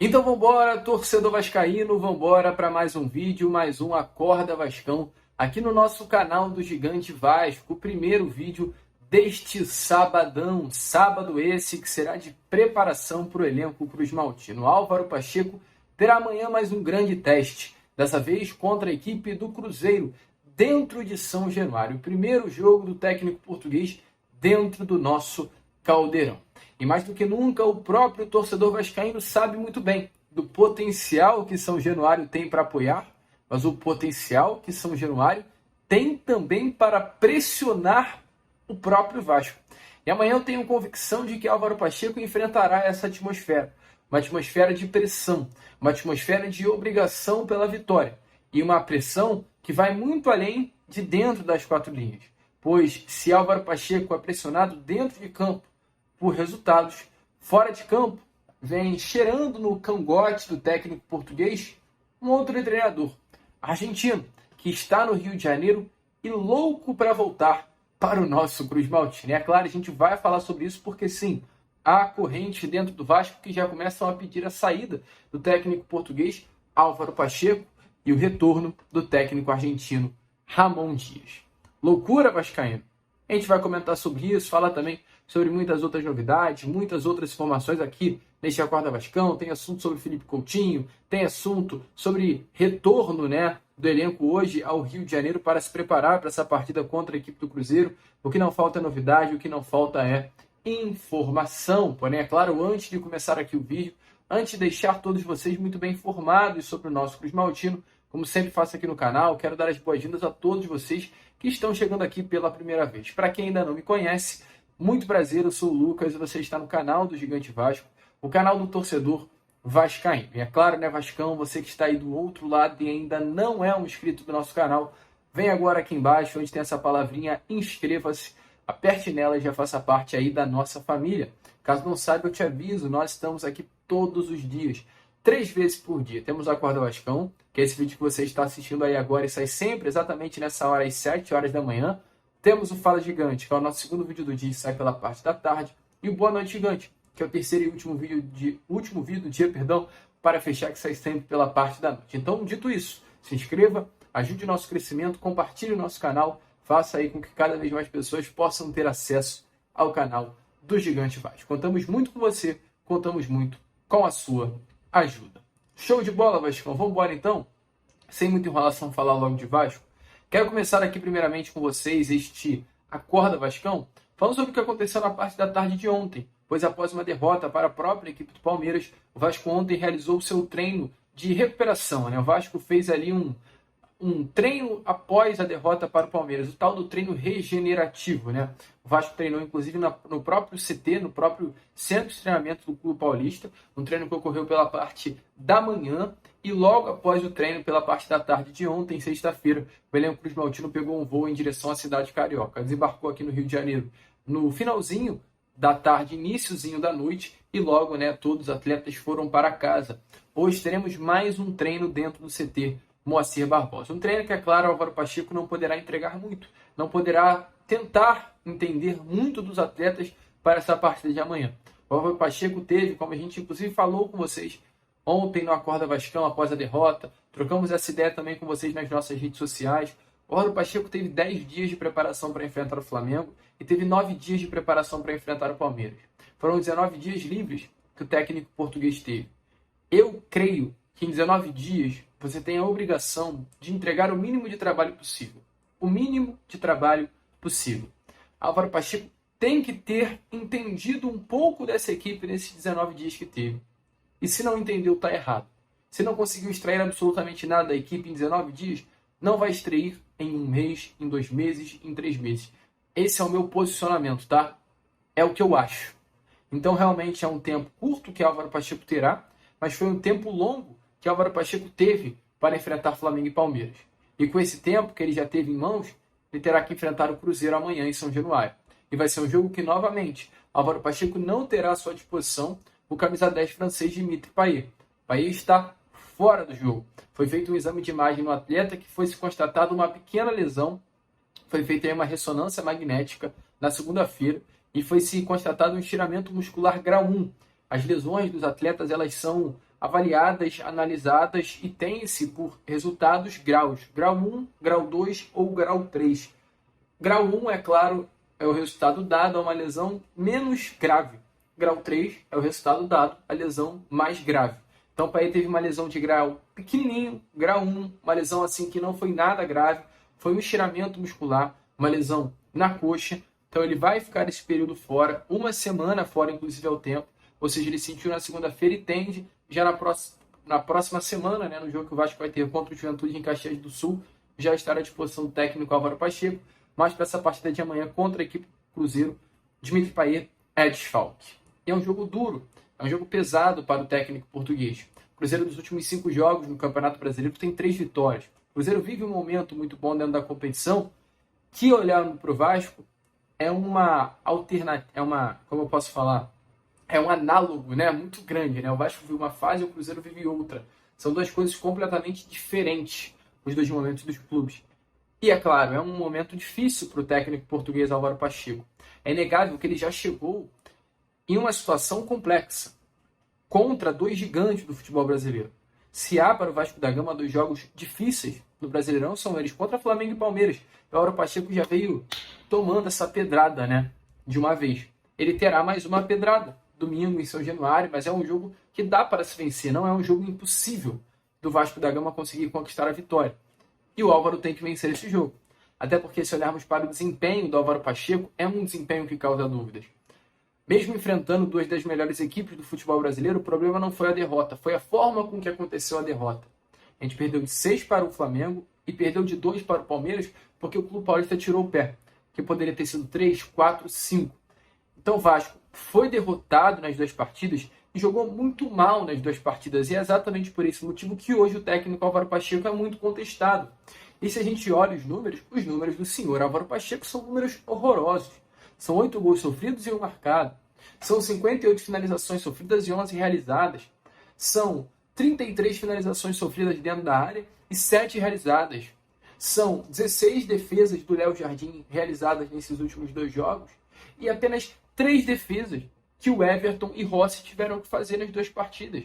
Então vambora, torcedor vascaíno, vambora para mais um vídeo, mais um Acorda Vascão, aqui no nosso canal do Gigante Vasco, o primeiro vídeo deste sabadão, sábado esse que será de preparação para o elenco Cruz Maltino. Álvaro Pacheco terá amanhã mais um grande teste, dessa vez contra a equipe do Cruzeiro, dentro de São Januário, o primeiro jogo do técnico português dentro do nosso Caldeirão. E mais do que nunca, o próprio torcedor vascaíno sabe muito bem do potencial que São Januário tem para apoiar, mas o potencial que São Januário tem também para pressionar o próprio Vasco. E amanhã eu tenho convicção de que Álvaro Pacheco enfrentará essa atmosfera, uma atmosfera de pressão, uma atmosfera de obrigação pela vitória e uma pressão que vai muito além de dentro das quatro linhas. Pois se Álvaro Pacheco é pressionado dentro de campo por resultados, fora de campo, vem cheirando no cangote do técnico português um outro treinador, argentino, que está no Rio de Janeiro e louco para voltar para o nosso Cruz Maltino. É claro, a gente vai falar sobre isso porque sim, há correntes dentro do Vasco que já começam a pedir a saída do técnico português Álvaro Pacheco e o retorno do técnico argentino Ramon Dias. Loucura, vascaíno? A gente vai comentar sobre isso, falar também sobre muitas outras novidades, muitas outras informações aqui neste Acorda Vascão. Tem assunto sobre Felipe Coutinho, tem assunto sobre retorno, do elenco hoje ao Rio de Janeiro para se preparar para essa partida contra a equipe do Cruzeiro. O que não falta é novidade, o que não falta é informação. Porém, é claro, antes de começar aqui o vídeo, antes de deixar todos vocês muito bem informados sobre o nosso Cruz Maltino, como sempre faço aqui no canal, quero dar as boas-vindas a todos vocês que estão chegando aqui pela primeira vez. Para quem ainda não me conhece, muito prazer, eu sou o Lucas e você está no canal do Gigante Vasco, o canal do torcedor vascaíno. E é claro, Vascão, você que está aí do outro lado e ainda não é um inscrito do nosso canal, vem agora aqui embaixo, onde tem essa palavrinha inscreva-se, aperte nela e já faça parte aí da nossa família. Caso não saiba, eu te aviso, nós estamos aqui todos os dias, 3 vezes por dia. Temos o Acorda Vascão, que é esse vídeo que você está assistindo aí agora e sai sempre exatamente nessa hora, às 7 horas da manhã. Temos o Fala Gigante, que é o nosso segundo vídeo do dia e sai pela parte da tarde. E o Boa Noite Gigante, que é o terceiro e último vídeo do dia, para fechar, que sai sempre pela parte da noite. Então, dito isso, se inscreva, ajude o nosso crescimento, compartilhe o nosso canal, faça aí com que cada vez mais pessoas possam ter acesso ao canal do Gigante Vasco. Contamos muito com você, contamos muito com a sua ajuda. Show de bola, Vascão. Vamos embora então? Sem muita enrolação, falar logo de Vasco. Quero começar aqui primeiramente com vocês este Acorda Vascão, falando sobre o que aconteceu na parte da tarde de ontem, pois após uma derrota para a própria equipe do Palmeiras, o Vasco ontem realizou o seu treino de recuperação. O Vasco fez ali um treino após a derrota para o Palmeiras, o tal do treino regenerativo. O Vasco treinou inclusive no próprio CT, no próprio centro de treinamento do Clube Paulista, um treino que ocorreu pela parte da manhã e logo após o treino pela parte da tarde de ontem, sexta-feira, o elenco Cruz Maltino pegou um voo em direção à cidade carioca, desembarcou aqui no Rio de Janeiro no finalzinho da tarde, iniciozinho da noite e logo todos os atletas foram para casa. Hoje teremos mais um treino dentro do CT Moacir Barbosa. Um treino que, é claro, Álvaro Pacheco não poderá entregar muito, não poderá tentar entender muito dos atletas para essa partida de amanhã. O Álvaro Pacheco teve, como a gente inclusive falou com vocês ontem no Acorda Vascão após a derrota, trocamos essa ideia também com vocês nas nossas redes sociais. O Álvaro Pacheco teve 10 dias de preparação para enfrentar o Flamengo e teve 9 dias de preparação para enfrentar o Palmeiras. Foram 19 dias livres que o técnico português teve. Eu creio que em 19 dias você tem a obrigação de entregar o mínimo de trabalho possível. O mínimo de trabalho possível. Álvaro Pacheco tem que ter entendido um pouco dessa equipe nesses 19 dias que teve. E se não entendeu, está errado. Se não conseguiu extrair absolutamente nada da equipe em 19 dias, não vai extrair em 1 mês, em 2 meses, em 3 meses. Esse é o meu posicionamento, tá? É o que eu acho. Então, realmente, é um tempo curto que Álvaro Pacheco terá, mas foi um tempo longo que Álvaro Pacheco teve para enfrentar Flamengo e Palmeiras. E com esse tempo que ele já teve em mãos, ele terá que enfrentar o Cruzeiro amanhã em São Januário. E vai ser um jogo que, novamente, Álvaro Pacheco não terá à sua disposição o camisa 10 francês Dimitri Payet. Payet está fora do jogo. Foi feito um exame de imagem no atleta que foi se constatado uma pequena lesão. Foi feita aí uma ressonância magnética na segunda-feira e foi se constatado um estiramento muscular grau 1. As lesões dos atletas elas são avaliadas, analisadas e tem-se por resultados graus. Grau 1, grau 2 ou grau 3. Grau 1, é claro, é o resultado dado a uma lesão menos grave. Grau 3 é o resultado dado a lesão mais grave. Então, o Payet teve uma lesão de grau pequenininho, grau 1, uma lesão assim que não foi nada grave, foi um estiramento muscular, uma lesão na coxa. Então, ele vai ficar esse período fora, uma semana fora, inclusive, ao tempo. Ou seja, ele sentiu na segunda-feira e tende, já na próxima semana, né, no jogo que o Vasco vai ter contra o Juventude em Caxias do Sul, já estar à disposição do técnico Álvaro Pacheco. Mas para essa partida de amanhã contra a equipe do Cruzeiro, Dimitri Payet é desfalque. E é um jogo duro, é um jogo pesado para o técnico português. O Cruzeiro, dos últimos 5 jogos no Campeonato Brasileiro, tem 3 vitórias. O Cruzeiro vive um momento muito bom dentro da competição, que, olhando para o Vasco, é uma alternativa, como eu posso falar, é um análogo, né, muito grande, né? O Vasco vive uma fase e o Cruzeiro vive outra. São duas coisas completamente diferentes, os dois momentos dos clubes. E, é claro, é um momento difícil para o técnico português Álvaro Pacheco. É inegável que ele já chegou em uma situação complexa, contra 2 gigantes do futebol brasileiro. Se há para o Vasco da Gama 2 jogos difíceis no Brasileirão, são eles contra Flamengo e Palmeiras. O Álvaro Pacheco já veio tomando essa pedrada, né, de uma vez. Ele terá mais uma pedrada domingo em São Januário, mas é um jogo que dá para se vencer, não é um jogo impossível do Vasco da Gama conseguir conquistar a vitória. E o Álvaro tem que vencer esse jogo. Até porque, se olharmos para o desempenho do Álvaro Pacheco, é um desempenho que causa dúvidas. Mesmo enfrentando 2 das melhores equipes do futebol brasileiro, o problema não foi a derrota, foi a forma com que aconteceu a derrota. A gente perdeu de 6 para o Flamengo e perdeu de 2 para o Palmeiras, porque o Clube Paulista tirou o pé, que poderia ter sido 3, 4, 5. Então o Vasco foi derrotado nas 2 partidas e jogou muito mal nas 2 partidas. E é exatamente por esse motivo que hoje o técnico Álvaro Pacheco é muito contestado. E se a gente olha os números do senhor Álvaro Pacheco são números horrorosos. São 8 gols sofridos e 1 marcado. São 58 finalizações sofridas e 11 realizadas. São 33 finalizações sofridas dentro da área e 7 realizadas. São 16 defesas do Léo Jardim realizadas nesses últimos 2 jogos e apenas 3 defesas que o Everton e Rossi tiveram que fazer nas 2 partidas.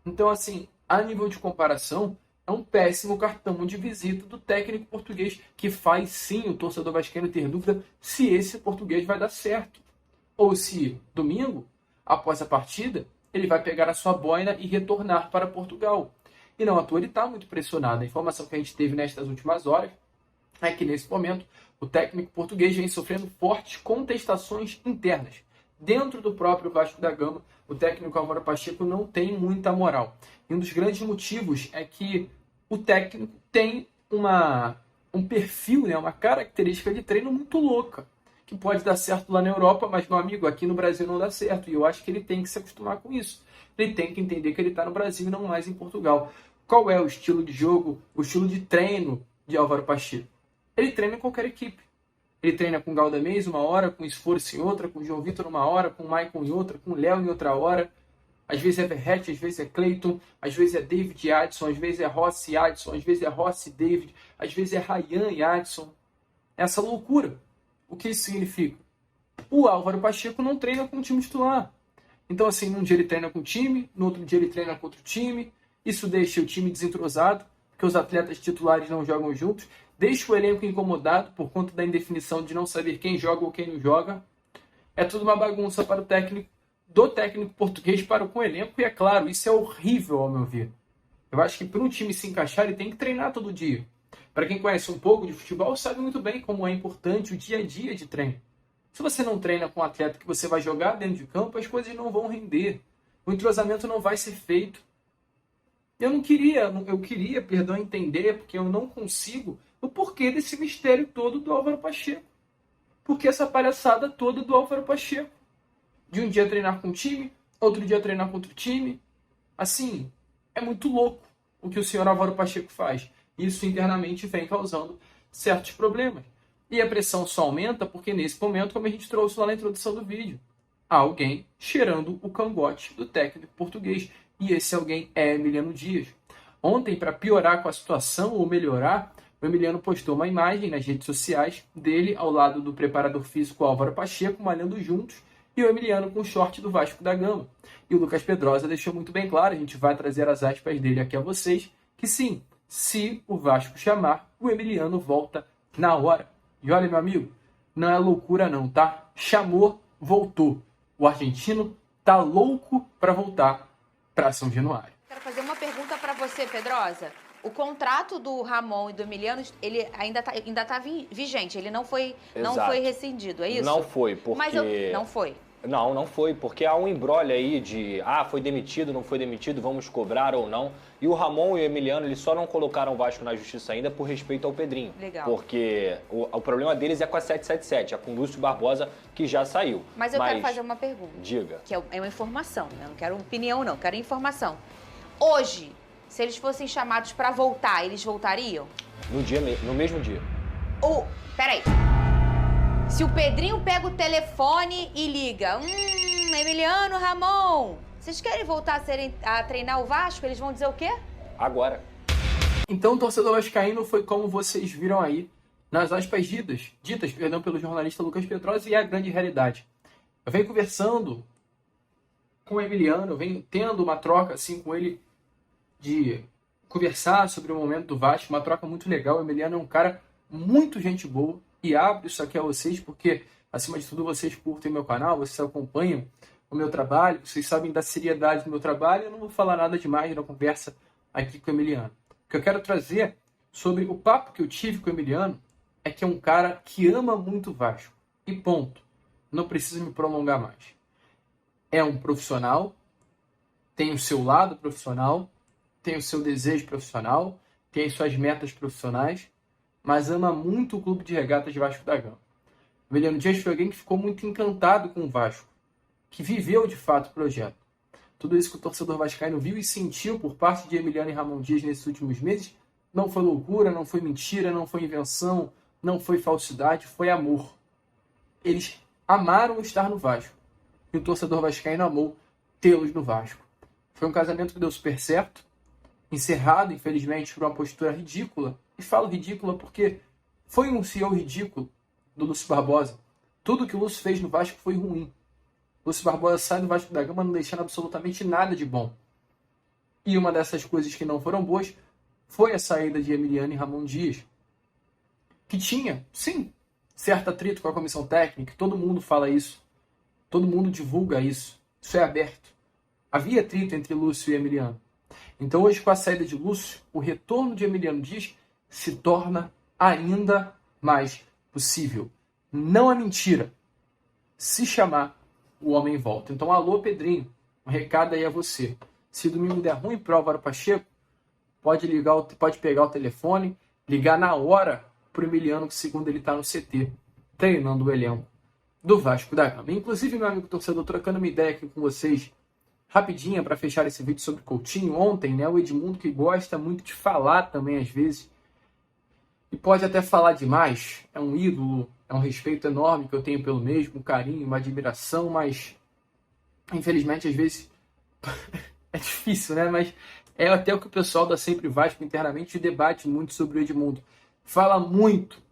Então, assim, a nível de comparação, é um péssimo cartão de visita do técnico português, que faz sim o torcedor vascaíno ter dúvida se esse português vai dar certo. Ou se, domingo, após a partida, ele vai pegar a sua boina e retornar para Portugal. E não à toa ele está muito pressionado. A informação que a gente teve nestas últimas horas é que, nesse momento, o técnico português vem sofrendo fortes contestações internas. Dentro do próprio Vasco da Gama, o técnico Álvaro Pacheco não tem muita moral. E um dos grandes motivos é que o técnico tem um perfil, né, uma característica de treino muito louca, que pode dar certo lá na Europa, mas, meu amigo, aqui no Brasil não dá certo. E eu acho que ele tem que se acostumar com isso. Ele tem que entender que ele está no Brasil e não mais em Portugal. Qual é o estilo de jogo, o estilo de treino de Álvaro Pacheco? Ele treina em qualquer equipe. Ele treina com Galdamez uma hora, com Esforço em outra, com João Vitor uma hora, com Maicon em outra, com Léo em outra hora. Às vezes é Verratti, às vezes é Cleiton, às vezes é David e Adson, às vezes é Rossi e Adson, às vezes é Rossi e David, às vezes é Ryan e Adson. Essa loucura. O que isso significa? O Álvaro Pacheco não treina com o time titular. Então, assim, num dia ele treina com o time, no outro dia ele treina com outro time. Isso deixa o time desentrosado, porque os atletas titulares não jogam juntos. Deixa o elenco incomodado por conta da indefinição de não saber quem joga ou quem não joga. É tudo uma bagunça para o técnico, do técnico português para com o elenco. E é claro, isso é horrível ao meu ver. Eu acho que para um time se encaixar, ele tem que treinar todo dia. Para quem conhece um pouco de futebol, sabe muito bem como é importante o dia a dia de treino. Se você não treina com um atleta que você vai jogar dentro de campo, as coisas não vão render. O entrosamento não vai ser feito. Eu queria entender, porque eu não consigo, o porquê desse mistério todo do Álvaro Pacheco. Por que essa palhaçada toda do Álvaro Pacheco? De um dia treinar com um time, outro dia treinar com outro time. Assim, é muito louco o que o senhor Álvaro Pacheco faz. Isso internamente vem causando certos problemas. E a pressão só aumenta porque, nesse momento, como a gente trouxe lá na introdução do vídeo, há alguém cheirando o cangote do técnico português. E esse alguém é Emiliano Dias. Ontem, para piorar com a situação ou melhorar, o Emiliano postou uma imagem nas redes sociais dele ao lado do preparador físico Álvaro Pacheco, malhando juntos, e o Emiliano com o short do Vasco da Gama. E o Lucas Pedrosa deixou muito bem claro, a gente vai trazer as aspas dele aqui a vocês, que sim, se o Vasco chamar, o Emiliano volta na hora. E olha, meu amigo, não é loucura não, tá? Chamou, voltou. O argentino tá louco para voltar para São Januário. Quero fazer uma pergunta para você, Pedrosa. O contrato do Ramon e do Emiliano, ele ainda tá vigente, ele não foi rescindido, é isso? Não foi, porque... Não foi. Não foi, porque há um imbróglio aí de foi demitido, não foi demitido, vamos cobrar ou não. E o Ramon e o Emiliano, eles só não colocaram o Vasco na justiça ainda por respeito ao Pedrinho. Legal. Porque o problema deles é com a 777, é com o Lúcio Barbosa, que já saiu. Mas eu quero fazer uma pergunta. Diga. Que é uma informação, né? Não quero opinião, não, quero informação. Hoje, se eles fossem chamados para voltar, eles voltariam? No mesmo dia. Peraí. Se o Pedrinho pega o telefone e liga, Emiliano, Ramon, vocês querem voltar a treinar o Vasco? Eles vão dizer o quê? Agora. Então o torcedor vascaíno foi como vocês viram aí nas aspas ditas pelo jornalista Lucas Pedrosa, e é a grande realidade. Eu venho conversando com o Emiliano, eu venho tendo uma troca assim com ele de conversar sobre o momento do Vasco, uma troca muito legal. O Emiliano é um cara muito gente boa, e abro isso aqui a vocês porque, acima de tudo, vocês curtem meu canal, vocês acompanham o meu trabalho, vocês sabem da seriedade do meu trabalho. Eu não vou falar nada demais na conversa aqui com o Emiliano. O que eu quero trazer sobre o papo que eu tive com o Emiliano é que é um cara que ama muito o Vasco. E ponto. Não preciso me prolongar mais. É um profissional, tem o seu lado profissional, tem o seu desejo profissional, tem as suas metas profissionais, mas ama muito o Clube de Regatas de Vasco da Gama. O Emiliano Dias foi alguém que ficou muito encantado com o Vasco, que viveu de fato o projeto. Tudo isso que o torcedor vascaíno viu e sentiu por parte de Emiliano e Ramon Dias nesses últimos meses não foi loucura, não foi mentira, não foi invenção, não foi falsidade, foi amor. Eles amaram estar no Vasco e o torcedor vascaíno amou tê-los no Vasco. Foi um casamento que deu super certo, encerrado, infelizmente, por uma postura ridícula. E falo ridícula porque foi um CEO ridículo do Lúcio Barbosa. Tudo que o Lúcio fez no Vasco foi ruim. O Lúcio Barbosa sai do Vasco da Gama não deixando absolutamente nada de bom. E uma dessas coisas que não foram boas foi a saída de Emiliano e Ramon Dias, que tinha, sim, certo atrito com a comissão técnica. Todo mundo fala isso. Todo mundo divulga isso. Isso é aberto. Havia atrito entre Lúcio e Emiliano. Então hoje, com a saída de Lúcio, o retorno de Emiliano Dias se torna ainda mais possível. Não é mentira. Se chamar, o homem volta. Então, alô, Pedrinho, um recado aí a você. Se domingo der ruim para o Álvaro Pacheco, pode pegar o telefone, ligar na hora para o Emiliano, que segundo ele está no CT, treinando o elenco do Vasco da Gama. Inclusive, meu amigo torcedor, trocando uma ideia aqui com vocês, rapidinha para fechar esse vídeo sobre Coutinho. Ontem, né, o Edmundo, que gosta muito de falar também às vezes, e pode até falar demais, é um ídolo, é um respeito enorme que eu tenho pelo mesmo, um carinho, uma admiração, mas infelizmente às vezes é difícil, né? Mas é até o que o pessoal da Sempre Vasco internamente debate muito sobre o Edmundo. Fala muito.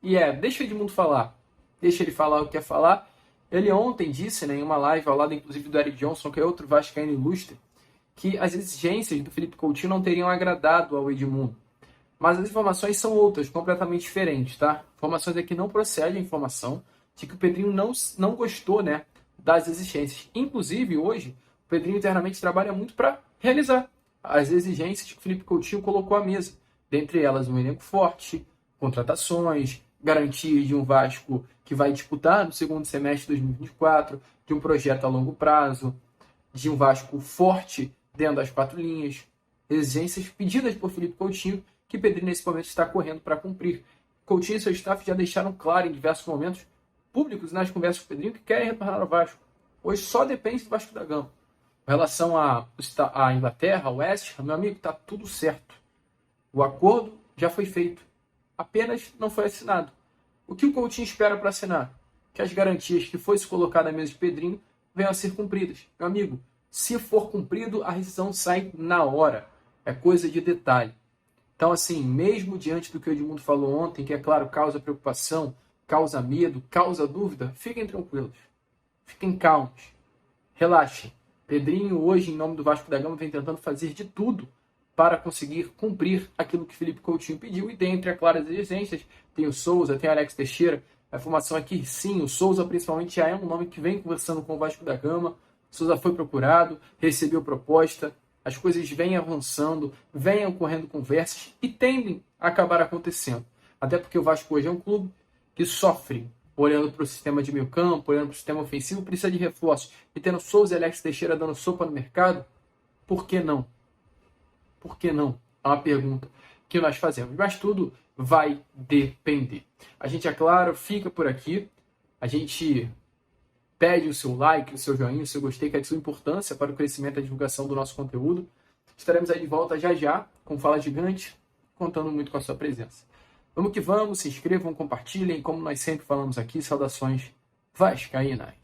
E deixa o Edmundo falar. Deixa ele falar o que quer falar. Ele ontem disse, né, em uma live ao lado inclusive do Eric Johnson, que é outro vascaíno ilustre, que as exigências do Felipe Coutinho não teriam agradado ao Edmundo. Mas as informações são outras, completamente diferentes, tá? Informações aqui não procede a informação de que o Pedrinho não gostou, né, das exigências. Inclusive, hoje, o Pedrinho internamente trabalha muito para realizar as exigências que o Felipe Coutinho colocou à mesa. Dentre elas, um elenco forte, contratações, garantias de um Vasco que vai disputar no segundo semestre de 2024, de um projeto a longo prazo, de um Vasco forte dentro das quatro linhas. Exigências pedidas por Felipe Coutinho, que Pedrinho nesse momento está correndo para cumprir. Coutinho e seu staff já deixaram claro em diversos momentos públicos nas conversas com o Pedrinho que querem retornar ao Vasco. Hoje só depende do Vasco da Gama. Com relação à Inglaterra, ao West Ham, meu amigo, está tudo certo. O acordo já foi feito. Apenas não foi assinado. O que o Coutinho espera para assinar? Que as garantias que fosse colocada na mesa de Pedrinho venham a ser cumpridas. Meu amigo, se for cumprido, a rescisão sai na hora. É coisa de detalhe. Então, assim, mesmo diante do que o Edmundo falou ontem, que, é claro, causa preocupação, causa medo, causa dúvida, fiquem tranquilos. Fiquem calmos. Relaxem. Pedrinho hoje, em nome do Vasco da Gama, vem tentando fazer de tudo para conseguir cumprir aquilo que Felipe Coutinho pediu. E dentre, é claro, as exigências, tem o Souza, tem o Alex Teixeira. A informação aqui, sim, o Souza principalmente já é um nome que vem conversando com o Vasco da Gama. O Souza foi procurado, recebeu proposta, as coisas vêm avançando, vêm ocorrendo conversas e tendem a acabar acontecendo. Até porque o Vasco hoje é um clube que sofre, olhando para o sistema de meio campo, olhando para o sistema ofensivo, precisa de reforços. E tendo Souza e Alex Teixeira dando sopa no mercado, por que não? Por que não? É uma pergunta que nós fazemos. Mas tudo vai depender. A gente, é claro, fica por aqui. A gente pede o seu like, o seu joinha, o seu gostei, que é de sua importância para o crescimento e a divulgação do nosso conteúdo. Estaremos aí de volta já já, com Fala Gigante, contando muito com a sua presença. Vamos que vamos, se inscrevam, compartilhem, como nós sempre falamos aqui, saudações vascaínas.